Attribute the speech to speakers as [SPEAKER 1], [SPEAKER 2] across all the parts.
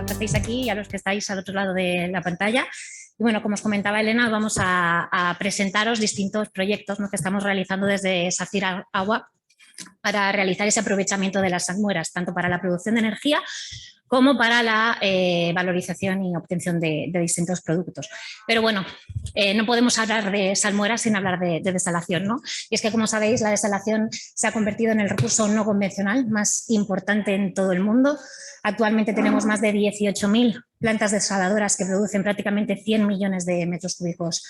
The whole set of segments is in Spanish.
[SPEAKER 1] que estáis aquí y a los que estáis al otro lado de la pantalla. Y bueno, como os comentaba Elena, vamos a presentaros distintos proyectos, ¿no?, que estamos realizando desde SACIR Agua para realizar ese aprovechamiento de las salmueras, tanto para la producción de energía como para la valorización y obtención de distintos productos. Pero bueno, no podemos hablar de salmueras sin hablar de desalación, ¿no? Y es que, como sabéis, la desalación se ha convertido en el recurso no convencional más importante en todo el mundo. Actualmente tenemos más de 18.000 plantas desaladoras que producen prácticamente 100 millones de metros cúbicos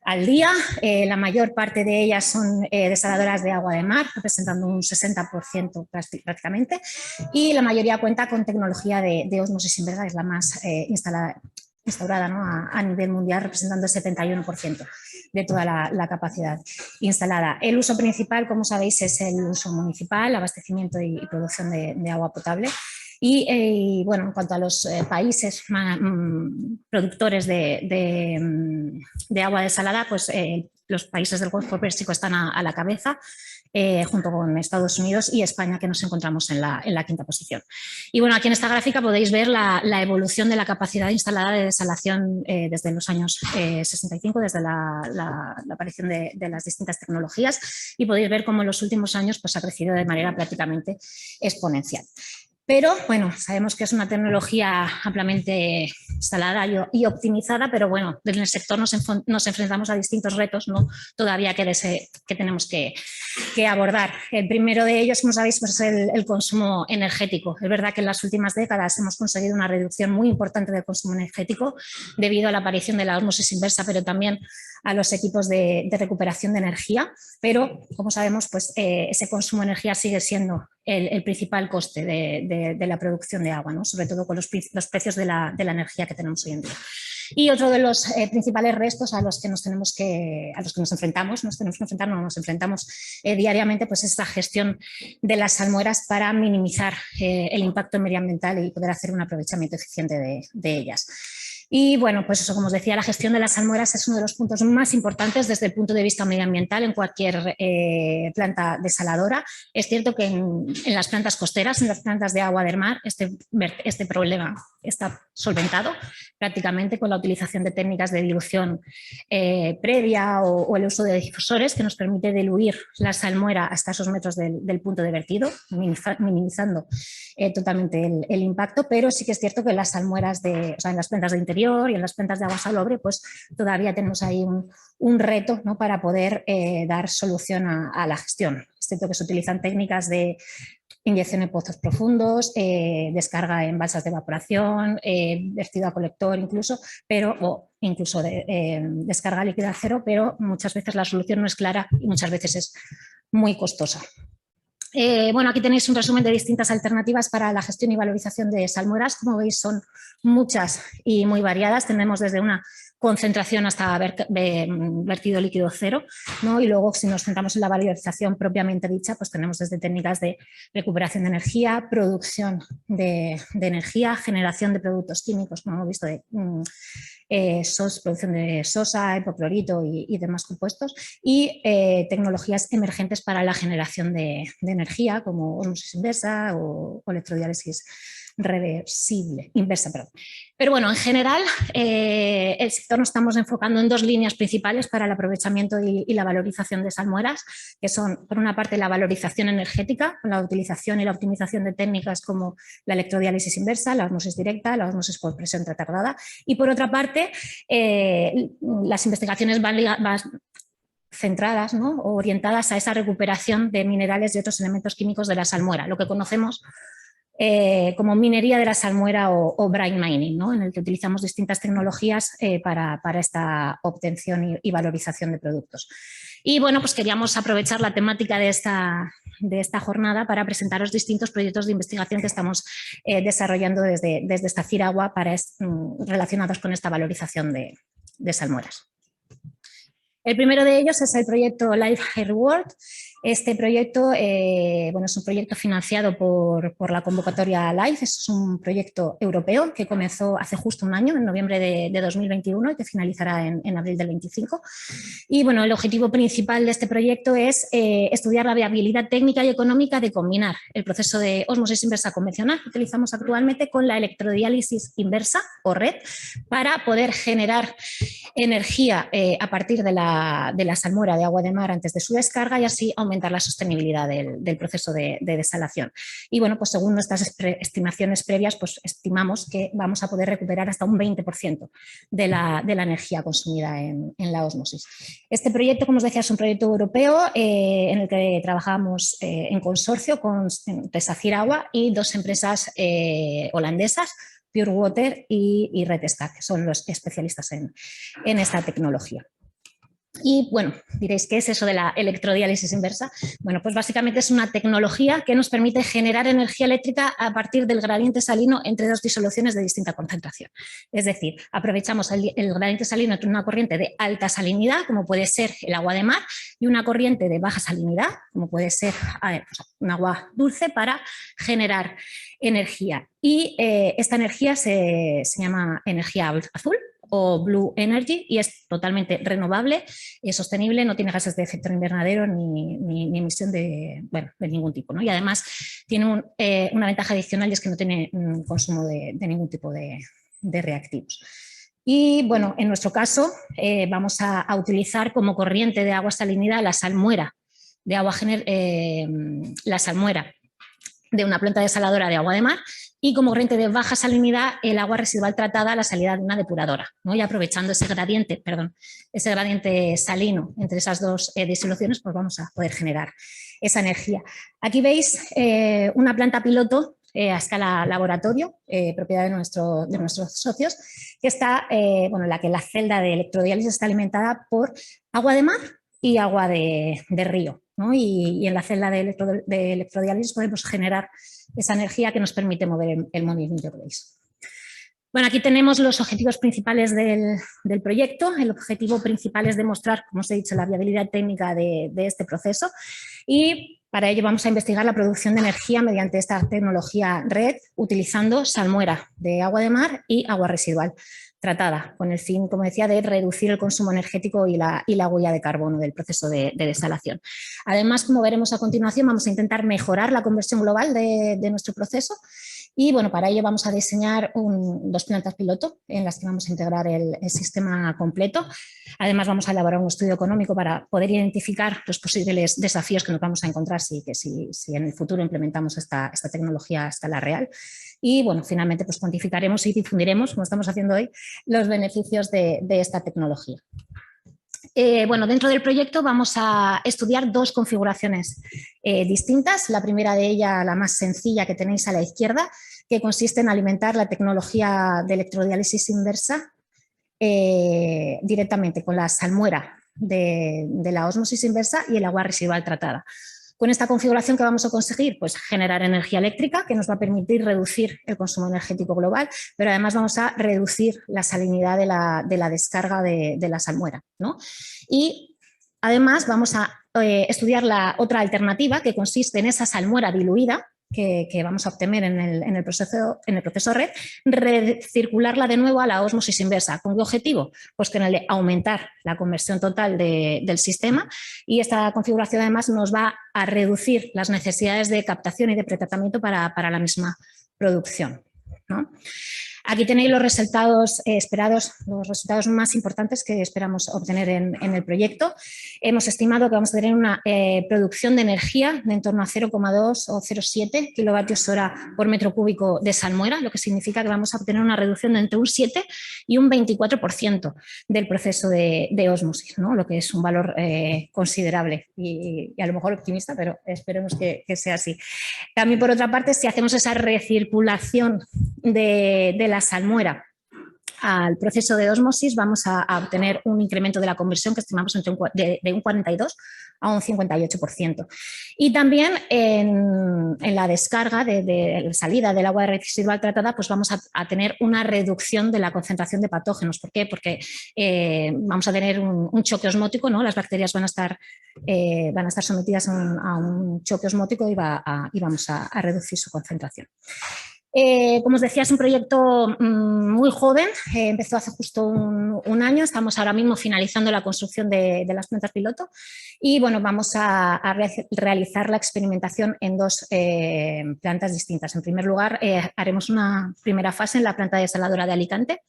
[SPEAKER 1] al día. La mayor parte de ellas son desaladoras de agua de mar, representando un 60% prácticamente, y la mayoría cuenta con tecnología de ósmosis inversa, que es la más instaurada, ¿no?, a nivel mundial, representando el 71% de toda la capacidad instalada. El uso principal, como sabéis, es el uso municipal, abastecimiento y producción de agua potable. Y bueno, en cuanto a los países productores de agua desalada, pues los países del Golfo Pérsico están a la cabeza, junto con Estados Unidos y España, que nos encontramos en la quinta posición. Y bueno, aquí en esta gráfica podéis ver la evolución de la capacidad instalada de desalación desde los años 65, desde la aparición de las distintas tecnologías, y podéis ver cómo en los últimos años pues, ha crecido de manera prácticamente exponencial. Pero bueno, sabemos que es una tecnología ampliamente instalada y optimizada, pero bueno, en el sector nos enfrentamos a distintos retos, ¿no?, todavía que tenemos que abordar. El primero de ellos, como sabéis, pues es el consumo energético. Es verdad que en las últimas décadas hemos conseguido una reducción muy importante del consumo energético debido a la aparición de la ósmosis inversa, pero también a los equipos de recuperación de energía, pero como sabemos, pues ese consumo de energía sigue siendo el principal coste de la producción de agua, ¿no?, sobre todo con los precios de la energía que tenemos hoy en día. Y otro de los principales retos a los que nos enfrentamos diariamente, pues es la gestión de las salmueras para minimizar el impacto medioambiental y poder hacer un aprovechamiento eficiente de ellas. Y bueno, pues eso, como os decía, la gestión de las salmueras es uno de los puntos más importantes desde el punto de vista medioambiental en cualquier planta desaladora. Es cierto que en las plantas costeras, en las plantas de agua del mar, este problema está solventado prácticamente con la utilización de técnicas de dilución previa o el uso de difusores, que nos permite diluir la salmuera hasta esos metros del punto de vertido, minimizando totalmente el impacto. Pero sí que es cierto que en las salmueras en las plantas de interior y en las plantas de agua salobre, pues todavía tenemos ahí un reto, ¿no?, para poder dar solución a la gestión. Es cierto que se utilizan técnicas de inyección en pozos profundos, descarga en balsas de evaporación, vertido a colector incluso, o incluso descarga líquida a cero, pero muchas veces la solución no es clara y muchas veces es muy costosa. Bueno, aquí tenéis un resumen de distintas alternativas para la gestión y valorización de salmueras. Como veis, son muchas y muy variadas. Tenemos desde una concentración hasta vertido líquido cero, ¿no? Y luego, si nos centramos en la valorización propiamente dicha, pues tenemos desde técnicas de recuperación de energía, producción de energía, generación de productos químicos, como hemos visto, producción de sosa, hipoclorito y demás compuestos, y tecnologías emergentes para la generación de energía, como ósmosis inversa o electrodiálisis inversa. Pero bueno, en general, el sector nos estamos enfocando en dos líneas principales para el aprovechamiento y la valorización de salmueras, que son, por una parte, la valorización energética, con la utilización y la optimización de técnicas como la electrodiálisis inversa, la ósmosis directa, la ósmosis por presión retardada, y por otra parte, las investigaciones van centradas, ¿no?, o orientadas a esa recuperación de minerales y otros elementos químicos de la salmuera, lo que conocemos como minería de la salmuera o brine mining, ¿no?, en el que utilizamos distintas tecnologías para esta obtención y valorización de productos. Y bueno, pues queríamos aprovechar la temática de esta jornada para presentaros distintos proyectos de investigación que estamos desarrollando desde SACIR Agua relacionados con esta valorización de salmueras. El primero de ellos es el proyecto Life High Reward. Este proyecto bueno, es un proyecto financiado por la convocatoria LIFE. Es un proyecto europeo que comenzó hace justo un año, en noviembre de 2021, y que finalizará en abril del 25. Y bueno, el objetivo principal de este proyecto es estudiar la viabilidad técnica y económica de combinar el proceso de ósmosis inversa convencional que utilizamos actualmente con la electrodiálisis inversa o RED para poder generar energía a partir de la salmuera de agua de mar antes de su descarga y así aumentar la sostenibilidad del proceso de desalación. Y bueno, pues según nuestras estimaciones previas, pues estimamos que vamos a poder recuperar hasta un 20% de la energía consumida en la ósmosis. Este proyecto, como os decía, es un proyecto europeo en el que trabajamos en consorcio con Safir Agua y dos empresas holandesas, Pure Water y RedStack, que son los especialistas en esta tecnología. Y bueno, diréis, ¿qué es eso de la electrodiálisis inversa? Bueno, pues básicamente es una tecnología que nos permite generar energía eléctrica a partir del gradiente salino entre dos disoluciones de distinta concentración. Es decir, aprovechamos el gradiente salino entre una corriente de alta salinidad, como puede ser el agua de mar, y una corriente de baja salinidad, como puede ser un agua dulce, para generar energía. Y esta energía se llama energía azul o Blue Energy y es totalmente renovable, es sostenible, no tiene gases de efecto invernadero ni emisión de ningún tipo, ¿no? Y además tiene una ventaja adicional y es que no tiene consumo de ningún tipo de reactivos. Y bueno, en nuestro caso vamos a utilizar como corriente de agua salinidad la salmuera de agua la salmuera de una planta desaladora de agua de mar y como corriente de baja salinidad el agua residual tratada a la salida de una depuradora, ¿no? Y aprovechando ese gradiente salino entre esas dos disoluciones, pues vamos a poder generar esa energía. Aquí veis una planta piloto a escala laboratorio, propiedad de nuestros socios, que está, en la que la celda de electrodiálisis está alimentada por agua de mar y agua de río, ¿no? Y en la celda de electrodiálisis podemos generar esa energía que nos permite mover el movimiento que veis. Bueno, aquí tenemos los objetivos principales del proyecto. El objetivo principal es demostrar, como os he dicho, la viabilidad técnica de este proceso y para ello vamos a investigar la producción de energía mediante esta tecnología RED utilizando salmuera de agua de mar y agua residual tratada, con el fin, como decía, de reducir el consumo energético y la huella de carbono del proceso de desalación. Además, como veremos a continuación, vamos a intentar mejorar la conversión global de nuestro proceso y bueno, para ello vamos a diseñar dos plantas piloto en las que vamos a integrar el sistema completo. Además, vamos a elaborar un estudio económico para poder identificar los posibles desafíos que nos vamos a encontrar si en el futuro implementamos esta tecnología a escala real. Y bueno, finalmente pues cuantificaremos y difundiremos, como estamos haciendo hoy, los beneficios de esta tecnología. Bueno, dentro del proyecto vamos a estudiar dos configuraciones distintas. La primera de ellas, la más sencilla que tenéis a la izquierda, que consiste en alimentar la tecnología de electrodiálisis inversa directamente con la salmuera de la ósmosis inversa y el agua residual tratada. Con esta configuración, ¿qué vamos a conseguir? Pues generar energía eléctrica que nos va a permitir reducir el consumo energético global, pero además vamos a reducir la salinidad de la descarga de la salmuera, ¿no? Y además vamos a estudiar la otra alternativa que consiste en esa salmuera diluida que vamos a obtener en el proceso RED, recircularla de nuevo a la ósmosis inversa. ¿Con qué objetivo? Pues con el de aumentar la conversión total del sistema y esta configuración además nos va a reducir las necesidades de captación y de pretratamiento para la misma producción, ¿no? Aquí tenéis los resultados esperados, los resultados más importantes que esperamos obtener en el proyecto. Hemos estimado que vamos a tener una producción de energía de en torno a 0,2 o 0,7 kilovatios hora por metro cúbico de salmuera, lo que significa que vamos a obtener una reducción de entre un 7 y un 24% del proceso de ósmosis, ¿no? Lo que es un valor considerable y a lo mejor optimista, pero esperemos que sea así. También, por otra parte, si hacemos esa recirculación de la salmuera al proceso de ósmosis, vamos a obtener un incremento de la conversión que estimamos de un 42 a un 58%. Y también en la descarga de la salida del agua residual tratada, pues vamos a tener una reducción de la concentración de patógenos. ¿Por qué? Porque vamos a tener un choque osmótico, ¿no? Las bacterias van a estar sometidas a un choque osmótico y vamos a reducir su concentración. Como os decía, es un proyecto muy joven, empezó hace justo un año, estamos ahora mismo finalizando la construcción de las plantas piloto y bueno, vamos a realizar la experimentación en dos plantas distintas. En primer lugar, haremos una primera fase en la planta desaladora de Alicante,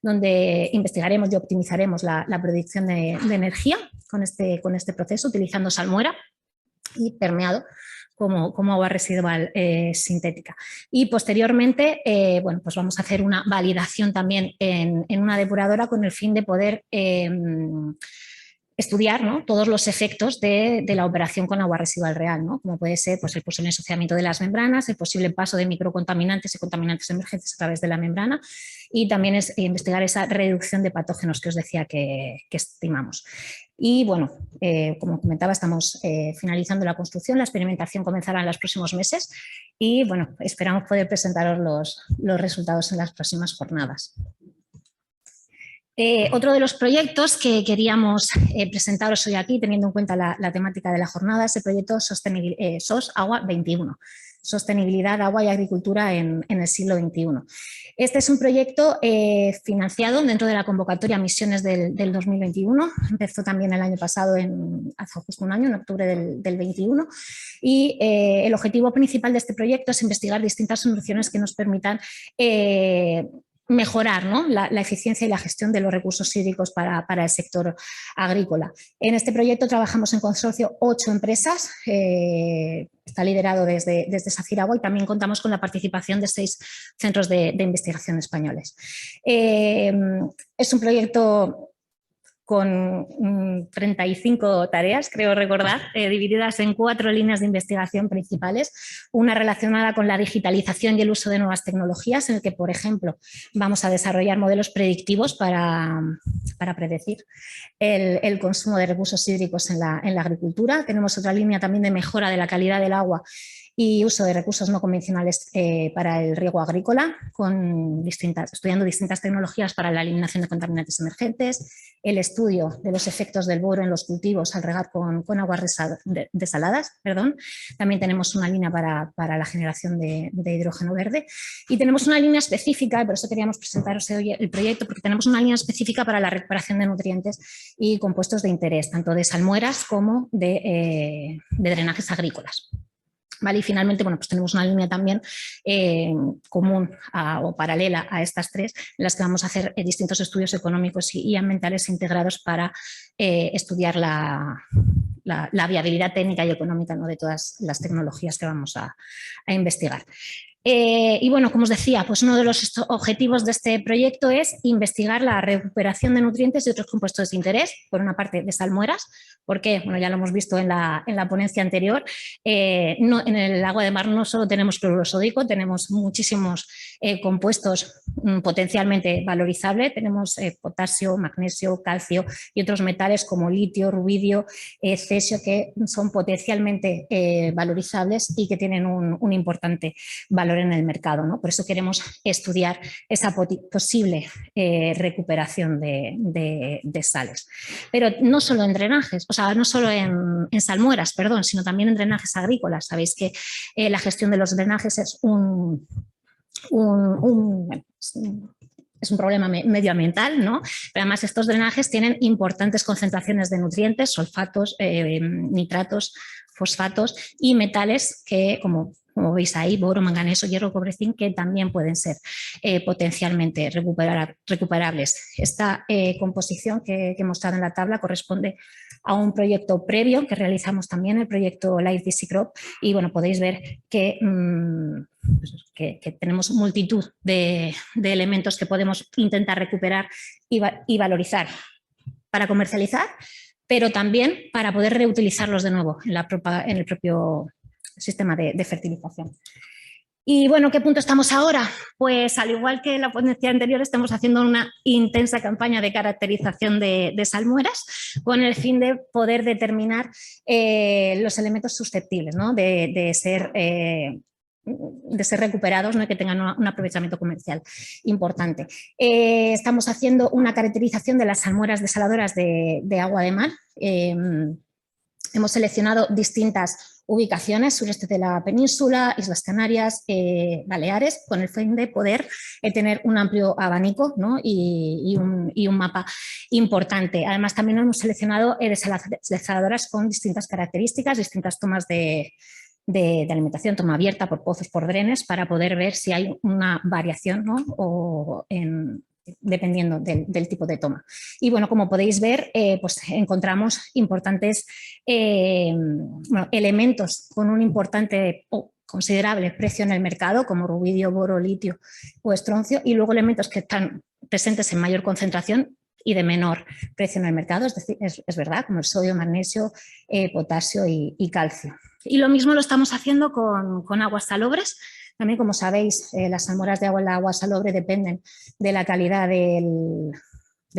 [SPEAKER 1] donde investigaremos y optimizaremos la producción de energía con este proceso, utilizando salmuera y permeado como agua residual sintética. Y posteriormente, bueno, pues vamos a hacer una validación también en una depuradora con el fin de poder estudiar, ¿no?, todos los efectos de la operación con agua residual real, ¿no?, como puede ser pues, el posible ensuciamiento de las membranas, el posible paso de microcontaminantes y contaminantes emergentes a través de la membrana y también es investigar esa reducción de patógenos que os decía que estimamos. Y bueno, como comentaba, estamos finalizando la construcción, la experimentación comenzará en los próximos meses y bueno, esperamos poder presentaros los resultados en las próximas jornadas. Otro de los proyectos que queríamos presentaros hoy aquí, teniendo en cuenta la temática de la jornada, es el proyecto SOS Agua 21, Sostenibilidad, Agua y Agricultura en el siglo XXI. Este es un proyecto financiado dentro de la convocatoria Misiones del 2021, empezó también el año pasado, hace justo un año, en octubre del 21, y el objetivo principal de este proyecto es investigar distintas soluciones que nos permitan mejorar, ¿no?, la eficiencia y la gestión de los recursos hídricos para el sector agrícola. En este proyecto trabajamos en consorcio 8 empresas, está liderado desde SACIR Agua y también contamos con la participación de 6 centros de investigación españoles. Es un proyecto con 35 tareas, creo recordar, divididas en 4 líneas de investigación principales, una relacionada con la digitalización y el uso de nuevas tecnologías, en el que, por ejemplo, vamos a desarrollar modelos predictivos para predecir el consumo de recursos hídricos en la agricultura. Tenemos otra línea también de mejora de la calidad del agua y uso de recursos no convencionales para el riego agrícola, estudiando distintas tecnologías para la eliminación de contaminantes emergentes, el estudio de los efectos del boro en los cultivos al regar con aguas desaladas. También tenemos una línea para la generación de hidrógeno verde y tenemos una línea específica, y por eso queríamos presentaros hoy el proyecto, porque tenemos una línea específica para la recuperación de nutrientes y compuestos de interés, tanto de salmueras como de drenajes agrícolas. ¿Vale? Y finalmente, bueno, pues tenemos una línea también común o paralela a estas 3, en las que vamos a hacer distintos estudios económicos y ambientales integrados para estudiar la viabilidad técnica y económica, ¿no?, de todas las tecnologías que vamos a investigar. Y bueno, como os decía, pues uno de los objetivos de este proyecto es investigar la recuperación de nutrientes y otros compuestos de interés, por una parte de salmueras, porque bueno, ya lo hemos visto en la ponencia anterior, en el agua de mar no solo tenemos cloruro sódico, tenemos muchísimos compuestos potencialmente valorizables, tenemos potasio, magnesio, calcio y otros metales como litio, rubidio, cesio, que son potencialmente valorizables y que tienen un importante valor en el mercado, ¿no? Por eso queremos estudiar esa posible recuperación de sales. Pero no solo en drenajes, o sea, no solo en salmueras, perdón, sino también en drenajes agrícolas. Sabéis que la gestión de los drenajes es un problema medioambiental, ¿no? Pero además estos drenajes tienen importantes concentraciones de nutrientes, sulfatos, nitratos, fosfatos y metales que, como veis ahí, boro, manganeso, hierro, cobre, zinc, que también pueden ser potencialmente recuperables. Esta composición que he mostrado en la tabla corresponde a un proyecto previo que realizamos también, el proyecto Life DC Crop, y bueno, podéis ver que tenemos multitud de elementos que podemos intentar recuperar y valorizar para comercializar, pero también para poder reutilizarlos de nuevo en el propio sistema de fertilización. Y bueno, ¿qué punto estamos ahora? Pues al igual que la ponencia anterior, estamos haciendo una intensa campaña de caracterización de salmueras con el fin de poder determinar los elementos susceptibles, ¿no? de ser recuperados, ¿no? Y que tengan un aprovechamiento comercial importante. Estamos haciendo una caracterización de las salmueras desaladoras de agua de mar. Hemos seleccionado distintas ubicaciones, sureste de la península, Islas Canarias, Baleares, con el fin de poder tener un amplio abanico, ¿no? y un mapa importante. Además, también hemos seleccionado desaladoras con distintas características, distintas tomas de alimentación, toma abierta por pozos, por drenes, para poder ver si hay una variación, ¿no? Dependiendo del tipo de toma. Y bueno, como podéis ver, pues encontramos importantes elementos con un importante o considerable precio en el mercado, como rubidio, boro, litio o estroncio, y luego elementos que están presentes en mayor concentración y de menor precio en el mercado, es decir, es verdad, como el sodio, magnesio, potasio y calcio. Y lo mismo lo estamos haciendo con aguas salobres. También, como sabéis, las salmueras de agua salobre dependen de la calidad del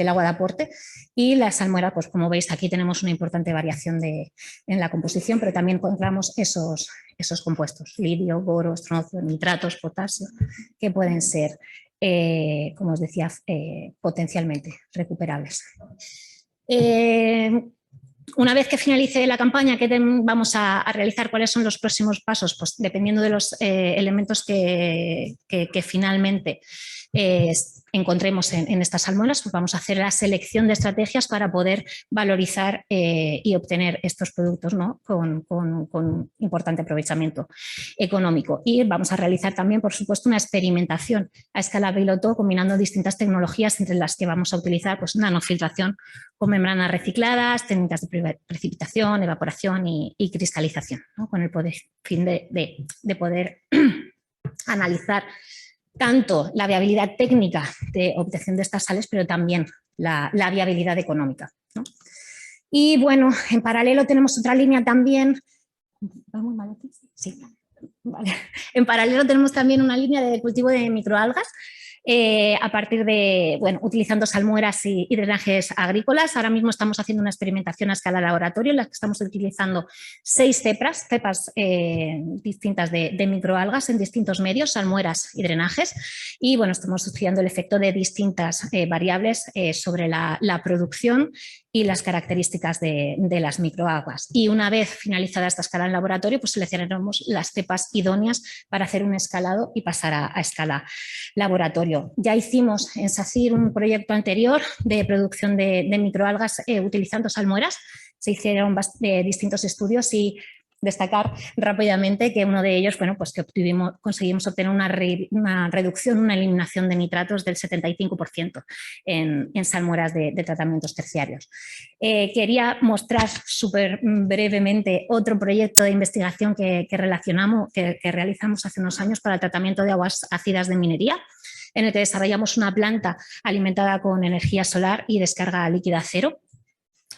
[SPEAKER 1] agua de aporte, y la salmuera, pues como veis, aquí tenemos una importante variación en la composición, pero también encontramos esos compuestos, lidio, boro, estroncio, nitratos, potasio, que pueden ser, como os decía, potencialmente recuperables. Una vez que finalice la campaña, ¿qué vamos a realizar? ¿Cuáles son los próximos pasos? Pues dependiendo de los elementos que finalmente encontremos en estas salmueras, pues vamos a hacer la selección de estrategias para poder valorizar y obtener estos productos, ¿no? con importante aprovechamiento económico. Y vamos a realizar también, por supuesto, una experimentación a escala piloto combinando distintas tecnologías, entre las que vamos a utilizar pues, nanofiltración con membranas recicladas, técnicas de precipitación, evaporación y cristalización, ¿no? Con el fin de poder analizar tanto la viabilidad técnica de obtención de estas sales, pero también la viabilidad económica, ¿no? Y bueno, en paralelo tenemos otra línea también. ¿Vamos mal aquí? Sí. Vale. En paralelo tenemos también una línea de cultivo de microalgas, a partir de, bueno, utilizando salmueras y drenajes agrícolas. Ahora mismo estamos haciendo una experimentación a escala laboratorio en la que estamos utilizando 6 cepas distintas de microalgas en distintos medios, salmueras y drenajes, y bueno, estamos estudiando el efecto de distintas variables sobre la producción y las características de las microalgas. Y una vez finalizada esta escala en laboratorio, pues seleccionaremos las cepas idóneas para hacer un escalado y pasar a escala laboratorio. Ya hicimos en SACIR un proyecto anterior de producción de microalgas utilizando salmueras. Se hicieron distintos estudios y destacar rápidamente que uno de ellos, bueno, pues que conseguimos obtener una reducción, una eliminación de nitratos del 75% en salmueras de tratamientos terciarios. Quería mostrar súper brevemente otro proyecto de investigación que realizamos hace unos años para el tratamiento de aguas ácidas de minería, en el que desarrollamos una planta alimentada con energía solar y descarga líquida cero.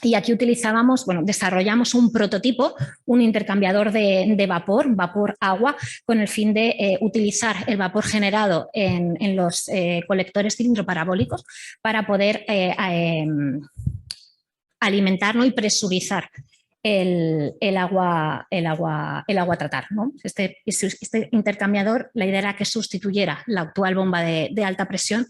[SPEAKER 1] Y aquí desarrollamos un prototipo, un intercambiador de vapor-agua, con el fin de utilizar el vapor generado en los colectores cilindro-parabólicos para poder alimentar, ¿no? y presurizar el agua a tratar, ¿no? Este intercambiador, la idea era que sustituyera la actual bomba de alta presión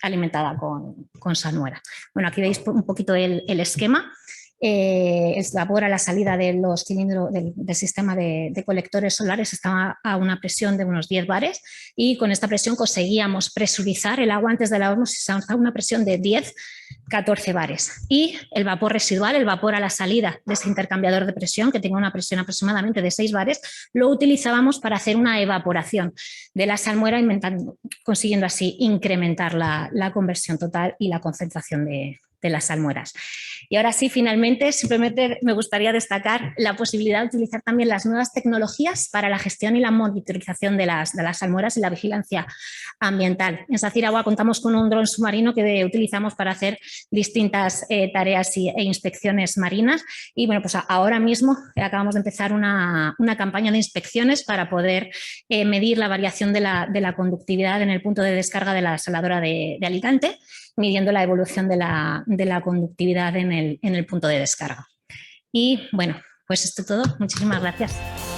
[SPEAKER 1] alimentada con salmuera. Bueno, aquí veis un poquito el esquema. El vapor a la salida de los cilindros del sistema de colectores solares estaba a una presión de unos 10 bares, y con esta presión conseguíamos presurizar el agua antes del horno a una presión de 10-14 bares. Y el vapor residual, el vapor a la salida de ese intercambiador de presión, que tenía una presión aproximadamente de 6 bares, lo utilizábamos para hacer una evaporación de la salmuera, consiguiendo así incrementar la conversión total y la concentración de las salmueras. Y ahora sí, finalmente, simplemente me gustaría destacar la posibilidad de utilizar también las nuevas tecnologías para la gestión y la monitorización de las salmueras y la vigilancia ambiental. En SACIR Agua contamos con un dron submarino que utilizamos para hacer distintas tareas e inspecciones marinas y bueno, pues ahora mismo acabamos de empezar una campaña de inspecciones para poder medir la variación de la conductividad en el punto de descarga de la saladora de Alicante, midiendo la evolución de la conductividad en el punto de descarga. Y bueno, pues esto es todo. Muchísimas gracias.